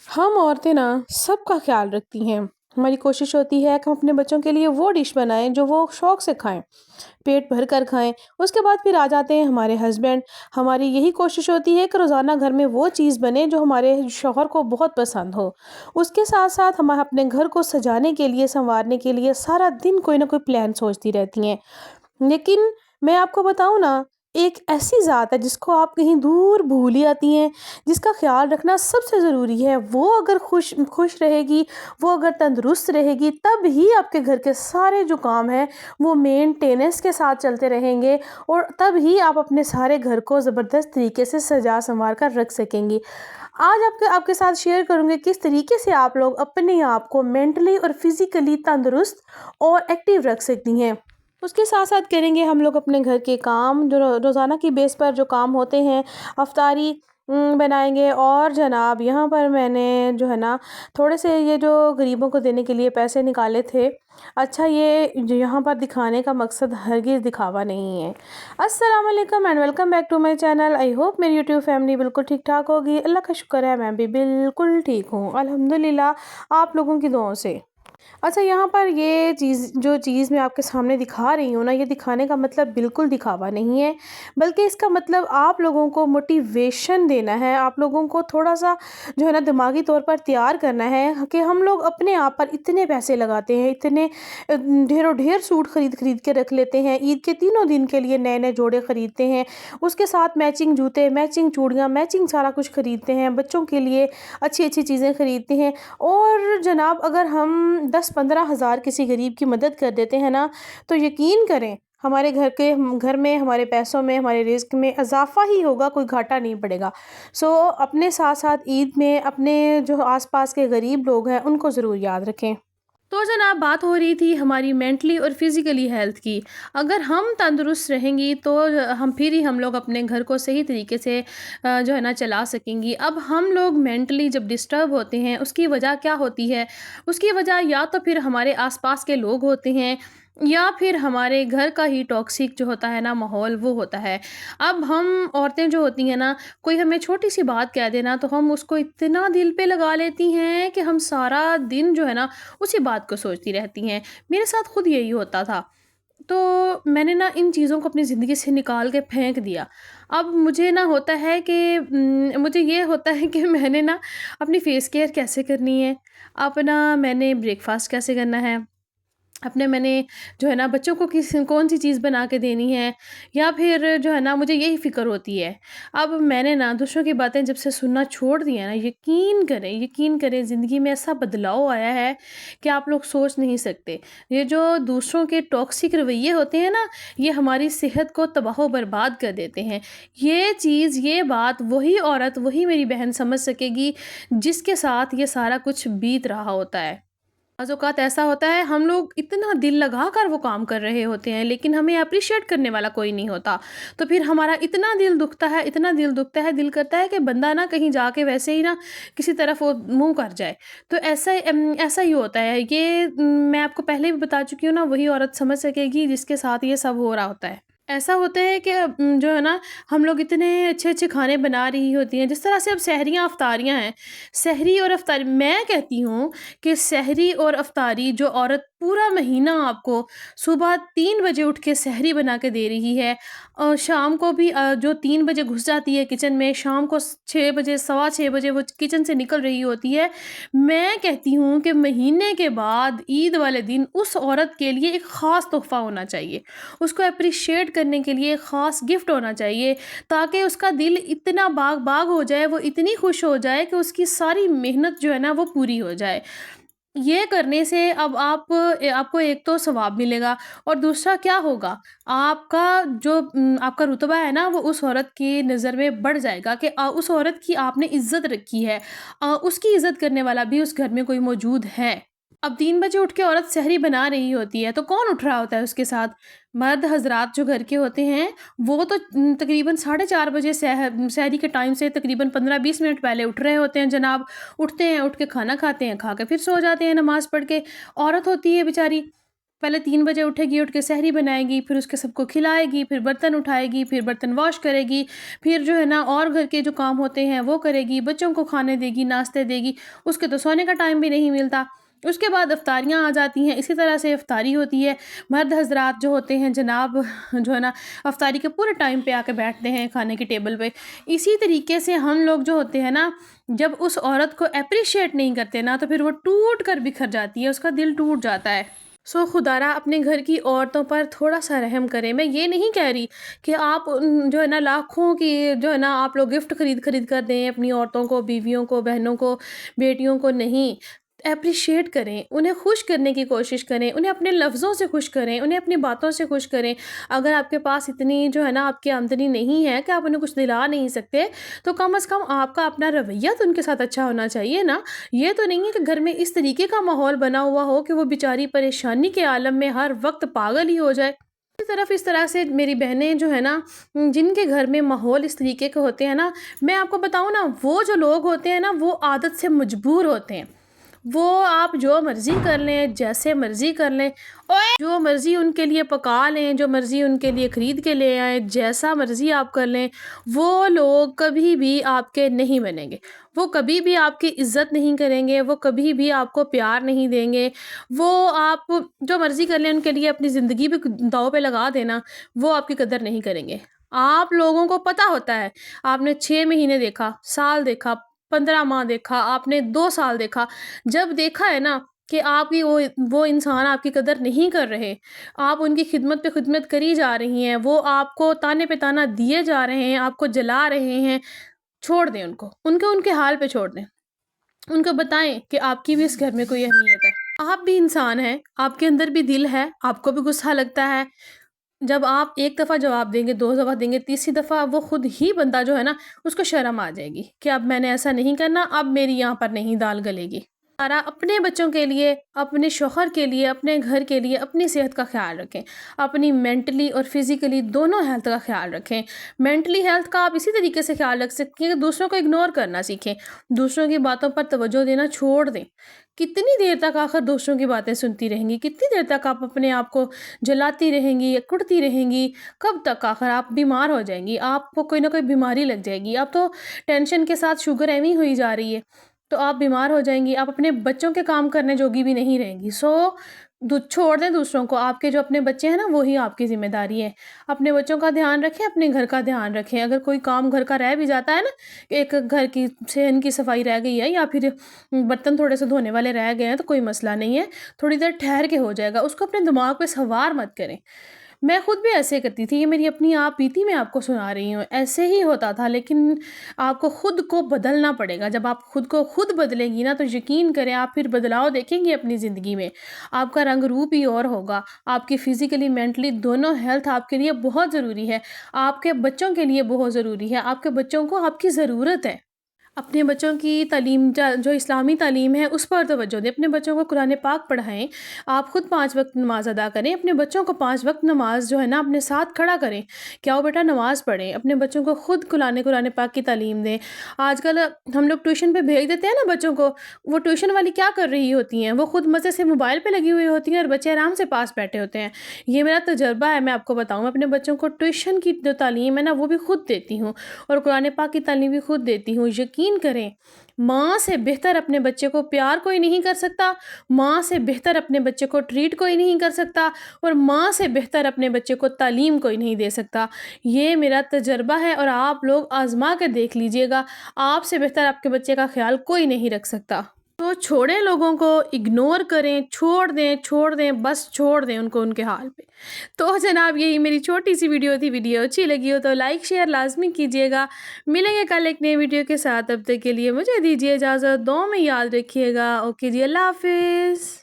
हम औरतें ना सबका ख्याल रखती हैं। हमारी कोशिश होती है कि हम अपने बच्चों के लिए वो डिश बनाएं जो वो शौक से खाएं, पेट भर कर खाएं। उसके बाद फिर आ जाते हैं हमारे हस्बैंड। हमारी यही कोशिश होती है कि रोज़ाना घर में वो चीज़ बने जो हमारे शौहर को बहुत पसंद हो। उसके साथ साथ हम अपने घर को सजाने के लिए, संवारने के लिए सारा दिन कोई ना कोई प्लान सोचती रहती हैं। लेकिन मैं आपको बताऊँ ना, एक ऐसी ज़ात है जिसको आप कहीं दूर भूल ही आती हैं, जिसका ख़्याल रखना सबसे ज़रूरी है। वो अगर खुश खुश रहेगी, वो अगर तंदुरुस्त रहेगी, तब ही आपके घर के सारे जो काम हैं, वो मेंटेनेंस के साथ चलते रहेंगे और तब ही आप अपने सारे घर को ज़बरदस्त तरीके से सजा-संवार कर रख सकेंगी। आज आपके आपके साथ शेयर करूँगी किस तरीके से आप लोग अपने आप को मेंटली और फिज़िकली तंदुरुस्त और एक्टिव रख सकती हैं। उसके साथ-साथ करेंगे हम लोग अपने घर के काम जो रोज़ाना की बेस पर जो काम होते हैं, अफ्तारी बनाएँगे। और जनाब यहाँ पर मैंने जो है ना थोड़े से ये जो गरीबों को देने के लिए पैसे निकाले थे। अच्छा, ये जो यहाँ पर दिखाने का मकसद हरगिज़ दिखावा नहीं है। अस्सलाम वालेकुम and welcome back to my channel. I hope मेरी यूट्यूब फैमिली बिल्कुल ठीक-ठाक होगी। अल्लाह का शुक्र है मैं भी बिल्कुल ठीक हूँ, अल्हम्दुलिल्लाह आप लोगों की दुआओं से। अच्छा, यहाँ पर ये चीज़ मैं आपके सामने दिखा रही हूँ ना, ये दिखाने का मतलब बिल्कुल दिखावा नहीं है, बल्कि इसका मतलब आप लोगों को मोटिवेशन देना है, आप लोगों को थोड़ा-सा जो है ना दिमागी तौर पर तैयार करना है कि हम लोग अपने आप पर इतने पैसे लगाते हैं, इतने ढेरों ढेर सूट खरीद-खरीद के रख लेते हैं, ईद के तीनों दिन के लिए नए-नए जोड़े खरीदते हैं, उसके साथ मैचिंग जूते, मैचिंग चूड़ियाँ, मैचिंग सारा कुछ खरीदते हैं, बच्चों के लिए अच्छी-अच्छी चीज़ें खरीदते हैं। और जनाब अगर हम 10-15 हज़ार किसी गरीब की मदद कर देते हैं ना, तो यकीन करें हमारे घर में, हमारे पैसों में, हमारे रिज़्क में इज़ाफ़ा ही होगा, कोई घाटा नहीं पड़ेगा। सो अपने साथ-साथ ईद में अपने जो आस-पास के गरीब लोग हैं, उनको ज़रूर याद रखें। तो जनाब बात हो रही थी हमारी मेंटली और फिज़िकली हेल्थ की। अगर हम तंदुरुस्त रहेंगी तो हम लोग अपने घर को सही तरीके से जो है ना चला सकेंगी। अब हम लोग मेंटली जब डिस्टर्ब होते हैं, उसकी वजह क्या होती है? उसकी वजह या तो फिर हमारे आस-पास के लोग होते हैं, या फिर हमारे घर का ही टॉक्सिक जो होता है ना माहौल, वो होता है। अब हम औरतें जो होती हैं ना, कोई हमें छोटी-सी बात कह दे ना, तो हम उसको इतना दिल पे लगा लेती हैं कि हम सारा दिन जो है ना उसी बात को सोचती रहती हैं। मेरे साथ खुद यही होता था। तो मैंने ना इन चीज़ों को अपनी ज़िंदगी से निकाल के फेंक दिया। अब मुझे ना होता है कि मुझे ये होता है कि मैंने ना अपनी फ़ेस केयर कैसे करनी है, अपना मैंने ब्रेकफ़ास्ट कैसे करना है, मैंने जो है ना बच्चों को कौन-सी चीज़ बना के देनी है, या फिर जो है ना मुझे यही फ़िक्र होती है। अब मैंने ना दूसरों की बातें जब से सुनना छोड़ दी है ना, यकीन करें ज़िंदगी में ऐसा बदलाव आया है कि आप लोग सोच नहीं सकते। ये जो दूसरों के टॉक्सिक रवैये होते हैं ना, ये हमारी सेहत को तबाह व बर्बाद कर देते हैं। ये बात वही औरत, वही मेरी बहन समझ सकेगी जिसके साथ ये सारा कुछ बीत रहा होता है। बाज़ औक़ात ऐसा होता है हम लोग इतना दिल लगाकर वो काम कर रहे होते हैं, लेकिन हमें एप्रिशिएट करने वाला कोई नहीं होता। तो फिर हमारा इतना दिल दुखता है, दिल करता है कि बंदा ना कहीं जाके वैसे ही ना किसी तरफ वो मुँह कर जाए। तो ऐसा ही होता है। मैं आपको पहले भी बता चुकी हूँ ना, वही औरत समझ सकेगी जिसके साथ ये सब हो रहा होता है। ऐसा होता है कि जो है ना हम लोग इतने अच्छे-अच्छे खाने बना रही होती हैं, जिस तरह से अब सहरियाँ, अफ्तारियाँ हैं। सहरी और अफ्तारी, मैं कहती हूँ कि सहरी और अफ्तारी जो औरत पूरा महीना आपको सुबह 3 बजे उठ के सहरी बना के दे रही है, और शाम को भी जो 3 बजे घुस जाती है किचन में, शाम को 6 बजे, सवा 6 बजे वो किचन से निकल रही होती है। मैं कहती हूँ कि महीने के बाद ईद वाले दिन उस औरत के लिए एक ख़ास तोहफ़ा होना चाहिए। उसको एप्रिशिएट करने के लिए ख़ास गिफ्ट होना चाहिए, ताकि उसका दिल इतना बाग-बाग हो जाए, वो इतनी खुश हो जाए कि उसकी सारी मेहनत जो है ना वो पूरी हो जाए। ये करने से अब आपको एक तो सवाब मिलेगा, और दूसरा क्या होगा, आपका रुतबा है ना वो उस औरत की नज़र में बढ़ जाएगा कि उस औरत की आपने इज़्ज़त रखी है। उसकी इज़्ज़त करने वाला भी उस घर में कोई मौजूद है। अब 3 बजे उठ के औरत सहरी बना रही होती है, तो कौन उठ रहा होता है उसके साथ? मर्द हज़रात जो घर के होते हैं, वो तो तकरीबन साढ़े 4 बजे सहरी के टाइम से तकरीबन 15-20 मिनट पहले उठ रहे होते हैं जनाब। उठते हैं, उठ के खाना खाते हैं, खा के फिर सो जाते हैं नमाज़ पढ़ के। औरत होती है बेचारी, پہلے 3 بجے اٹھے گی، اٹھ کے سحری بنائے گی، پھر اس کے سب کو کھلائے گی، پھر برتن اٹھائے گی، پھر برتن واش کرے گی، پھر جو ہے نا اور گھر کے جو کام ہوتے ہیں وہ کرے گی، بچوں کو کھانے دے گی، ناشتے دے گی، اس کے تو سونے کا ٹائم بھی نہیں ملتا۔ اس کے بعد افطاریاں آ جاتی ہیں، اسی طرح سے افطاری ہوتی ہے۔ مرد حضرات جو ہوتے ہیں جناب جو ہے نا افطاری کے پورے ٹائم پہ آ کے بیٹھتے ہیں کھانے کی ٹیبل پہ۔ اسی طریقے سے ہم لوگ جو ہوتے ہیں نا، جب اس عورت کو اپریشیٹ نہیں کرتے نا تو پھر وہ ٹوٹ کر بکھر جاتی ہے، اس کا دل ٹوٹ جاتا ہے۔ خدارا اپنے گھر کی عورتوں پر تھوڑا سا رحم کریں۔ میں یہ نہیں کہہ رہی کہ آپ جو ہے نا لاکھوں کی جو ہے نا آپ لوگ گفٹ خرید کر دیں اپنی عورتوں کو، بیویوں کو، بہنوں کو، بیٹیوں کو، نہیں۔ اپریشیٹ کریں، انہیں خوش کرنے کی کوشش کریں، انہیں اپنے لفظوں سے خوش کریں، انہیں اپنی باتوں سے خوش کریں۔ اگر آپ کے پاس اتنی جو ہے نا آپ کی آمدنی نہیں ہے کہ آپ انہیں کچھ دلا نہیں سکتے، تو کم از کم آپ کا اپنا رویہ تو ان کے ساتھ اچھا ہونا چاہیے نا۔ یہ تو نہیں ہے کہ گھر میں اس طریقے کا ماحول بنا ہوا ہو کہ وہ بیچاری پریشانی کے عالم میں ہر وقت پاگل ہی ہو جائے۔ اس طرح سے میری بہنیں جو ہے نا، جن کے گھر میں ماحول اس طریقے کے ہوتے ہیں نا، میں آپ کو بتاؤں نا، وہ جو لوگ ہوتے ہیں نا وہ عادت سے مجبور ہوتے ہیں۔ وہ آپ جو مرضی کر لیں، جیسے مرضی کر لیں، جو مرضی ان کے لیے پکا لیں، جو مرضی ان کے لیے خرید کے لے آئیں، جیسا مرضی آپ کر لیں، وہ لوگ کبھی بھی آپ کے نہیں بنیں گے۔ وہ کبھی بھی آپ کی عزت نہیں کریں گے، وہ کبھی بھی آپ کو پیار نہیں دیں گے۔ وہ آپ جو مرضی کر لیں، ان کے لیے اپنی زندگی بھی داؤ پہ لگا دینا، وہ آپ کی قدر نہیں کریں گے۔ آپ لوگوں کو پتہ ہوتا ہے، آپ نے 6 مہینے دیکھا، سال دیکھا، 15 ماہ دیکھا، آپ نے 2 سال دیکھا، جب دیکھا ہے نا کہ آپ کی وہ انسان آپ کی قدر نہیں کر رہے، آپ ان کی خدمت پہ خدمت کری جا رہی ہیں، وہ آپ کو تانے پہ تانا دیے جا رہے ہیں، آپ کو جلا رہے ہیں، چھوڑ دیں ان کو، ان کے حال پہ چھوڑ دیں۔ ان کو بتائیں کہ آپ کی بھی اس گھر میں کوئی اہمیت ہے، آپ بھی انسان ہیں، آپ کے اندر بھی دل ہے، آپ کو بھی غصہ لگتا ہے۔ جب آپ ایک دفعہ جواب دیں گے، 2 دفعہ دیں گے، تیسری دفعہ وہ خود ہی بندہ جو ہے نا اس کو شرم آ جائے گی کہ اب میں نے ایسا نہیں کرنا، اب میری یہاں پر نہیں دال گلے گی۔ اپنے بچوں کے لیے، اپنے شوہر کے لیے، اپنے گھر کے لیے اپنی صحت کا خیال رکھیں، اپنی مینٹلی اور فزیکلی دونوں ہیلتھ کا خیال رکھیں۔ مینٹلی ہیلتھ کا آپ اسی طریقے سے خیال رکھ سکیں کہ دوسروں کو اگنور کرنا سیکھیں، دوسروں کی باتوں پر توجہ دینا چھوڑ دیں۔ کتنی دیر تک آخر دوسروں کی باتیں سنتی رہیں گی؟ کتنی دیر تک آپ اپنے آپ کو جلاتی رہیں گی یا کڑتی رہیں گی؟ کب تک؟ آخر آپ بیمار ہو جائیں گی، آپ کو کوئی نہ کوئی بیماری لگ جائے گی۔ اب تو ٹینشن کے ساتھ شوگر ایویں ہوئی جا رہی ہے، تو آپ بیمار ہو جائیں گی، آپ اپنے بچوں کے کام کرنے جوگی بھی نہیں رہیں گی۔ چھوڑ دیں دوسروں کو، آپ کے جو اپنے بچے ہیں نا وہی آپ کی ذمہ داری ہے۔ اپنے بچوں کا دھیان رکھیں، اپنے گھر کا دھیان رکھیں۔ اگر کوئی کام گھر کا رہ بھی جاتا ہے نا، ایک گھر کی صحن کی صفائی رہ گئی ہے یا پھر برتن تھوڑے سے دھونے والے رہ گئے ہیں تو کوئی مسئلہ نہیں ہے، تھوڑی دیر ٹھہر کے ہو جائے گا، اس کو اپنے دماغ پہ سوار مت کریں۔ میں خود بھی ایسے کرتی تھی، یہ میری اپنی آپ بیتی میں آپ کو سنا رہی ہوں، ایسے ہی ہوتا تھا، لیکن آپ کو خود کو بدلنا پڑے گا۔ جب آپ خود کو خود بدلیں گی نا تو یقین کریں آپ پھر بدلاؤ دیکھیں گی اپنی زندگی میں، آپ کا رنگ روپ ہی اور ہوگا۔ آپ کی فزیکلی مینٹلی دونوں ہیلتھ آپ کے لیے بہت ضروری ہے، آپ کے بچوں کے لیے بہت ضروری ہے، آپ کے بچوں کو آپ کی ضرورت ہے۔ اپنے بچوں کی تعلیم جو اسلامی تعلیم ہے اس پر توجہ دیں، اپنے بچوں کو قرآن پاک پڑھائیں، آپ خود 5 وقت نماز ادا کریں، اپنے بچوں کو 5 وقت نماز جو ہے نا اپنے ساتھ کھڑا کریں کہ آؤ بیٹا نماز پڑھیں، اپنے بچوں کو خود قرآن پاک کی تعلیم دیں۔ آج کل ہم لوگ ٹیوشن پہ بھیج دیتے ہیں نا بچوں کو، وہ ٹیوشن والی کیا کر رہی ہوتی ہیں؟ وہ خود مزے سے موبائل پہ لگی ہوئی ہوتی ہیں اور بچے آرام سے پاس بیٹھے ہوتے ہیں۔ یہ میرا تجربہ ہے، میں آپ کو بتاؤں، اپنے بچوں کو ٹیوشن کی جو تعلیم ہے نا وہ بھی خود دیتی ہوں اور قرآن پاک کی تعلیم بھی خود دیتی ہوں۔ یقین کریں ماں سے بہتر اپنے بچے کو پیار کوئی نہیں کر سکتا، ماں سے بہتر اپنے بچے کو ٹریٹ کوئی نہیں کر سکتا، اور ماں سے بہتر اپنے بچے کو تعلیم کوئی نہیں دے سکتا۔ یہ میرا تجربہ ہے اور آپ لوگ آزما کے دیکھ لیجئے گا، آپ سے بہتر آپ کے بچے کا خیال کوئی نہیں رکھ سکتا۔ تو چھوڑیں لوگوں کو، اگنور کریں، چھوڑ دیں، بس چھوڑ دیں ان کو ان کے حال پہ۔ تو جناب یہی میری چھوٹی سی ویڈیو تھی، ویڈیو اچھی لگی ہو تو لائک شیئر لازمی کیجیے گا۔ ملیں گے کل ایک نئے ویڈیو کے ساتھ، تب تک کے لیے مجھے دیجیے اجازت، دعاؤں میں یاد رکھیے گا۔ اوکے جی، اللہ حافظ۔